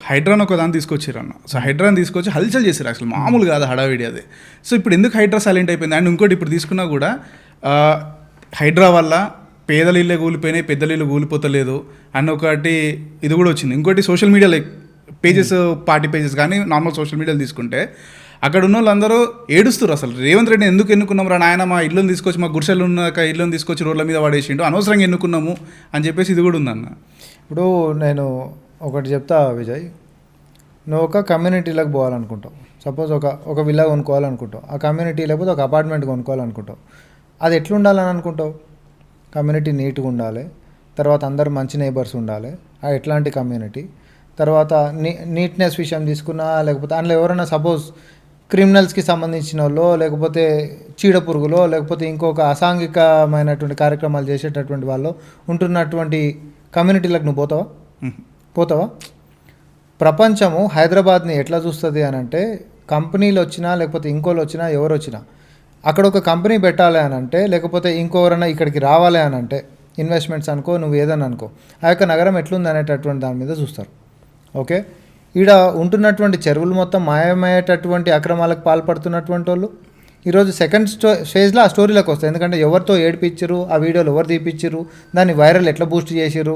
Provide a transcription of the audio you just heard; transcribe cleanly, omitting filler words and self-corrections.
హైడ్రాన్ ఒక దాన్ని తీసుకొచ్చారు అన్న. సో హైడ్రాన్ తీసుకొచ్చి హల్చల్ చేశారు, అసలు మామూలు కాదు హడావిడి అది. సో ఇప్పుడు ఎందుకు హైడ్రా సైలెంట్ అయిపోయింది? అండ్ ఇంకోటి ఇప్పుడు తీసుకున్నా కూడా హైడ్రా వల్ల పేదల ఇళ్ళే కూలిపోయినాయి, పెద్దల ఇల్లు కూలిపోతలేదు అన్న ఒకటి ఇది కూడా వచ్చింది. ఇంకోటి social media like pages, party pages కానీ నార్మల్ సోషల్ మీడియాలో తీసుకుంటే అక్కడ ఉన్న వాళ్ళందరూ ఏడుస్తారు, అసలు రేవంత్ రెడ్డి ఎందుకు ఎన్నుకున్నాం రా నాయన, మా ఇల్లుని తీసుకొచ్చి మా గుడిసెలు ఉన్నాక ఇల్లుని తీసుకొచ్చి రోడ్ల మీద పడేసిండు, అనవసరంగా ఎన్నుకున్నాము అని చెప్పేసి ఇది కూడా ఉందన్న. ఇప్పుడు నేను ఒకటి చెప్తా విజయ్, నువ్వు ఒక కమ్యూనిటీలోకి పోవాలనుకుంటావు, సపోజ్ ఒక విల్లా కొనుక్కోవాలనుకుంటావు, ఆ కమ్యూనిటీ లేకపోతే ఒక అపార్ట్మెంట్ కొనుక్కోవాలనుకుంటావు, అది ఎట్లుండాలని అనుకుంటావు? కమ్యూనిటీ నీట్గా ఉండాలి, తర్వాత అందరు మంచి నేబర్స్ ఉండాలి, ఎట్లాంటి కమ్యూనిటీ, తర్వాత నీట్నెస్ విషయం తీసుకున్నా, లేకపోతే అందులో ఎవరైనా సపోజ్ క్రిమినల్స్కి సంబంధించిన వాళ్ళు, లేకపోతే చీడ పురుగులో, లేకపోతే ఇంకొక అసాంఘికమైనటువంటి కార్యక్రమాలు చేసేటటువంటి వాళ్ళు ఉంటున్నటువంటి కమ్యూనిటీలకు నువ్వు పోతావా? ప్రపంచము హైదరాబాద్ని ఎట్లా చూస్తుంది అని అంటే, కంపెనీలు వచ్చినా లేకపోతే ఇంకోళ్ళు వచ్చినా ఎవరు వచ్చినా అక్కడ ఒక కంపెనీ పెట్టాలి అని అంటే, లేకపోతే ఇంకోవరైనా ఇక్కడికి రావాలి అని అంటే, ఇన్వెస్ట్మెంట్స్ అనుకో, నువ్వు ఏదని అనుకో, ఆ యొక్క నగరం ఎట్లుంది అనేటటువంటి దాని మీద చూస్తారు. ఓకే, ఈడ ఉంటున్నటువంటి చెరువులు మొత్తం మాయమయ్యేటటువంటి అక్రమాలకు పాల్పడుతున్నటువంటి వాళ్ళు ఈరోజు సెకండ్ ఫేజ్లో ఆ స్టోరీలోకి వస్తాయి. ఎందుకంటే ఎవరితో ఏడిపించరు, ఆ వీడియోలు ఎవరు తీపిచ్చారు, దాన్ని వైరల్ ఎట్లా బూస్ట్ చేసిరు,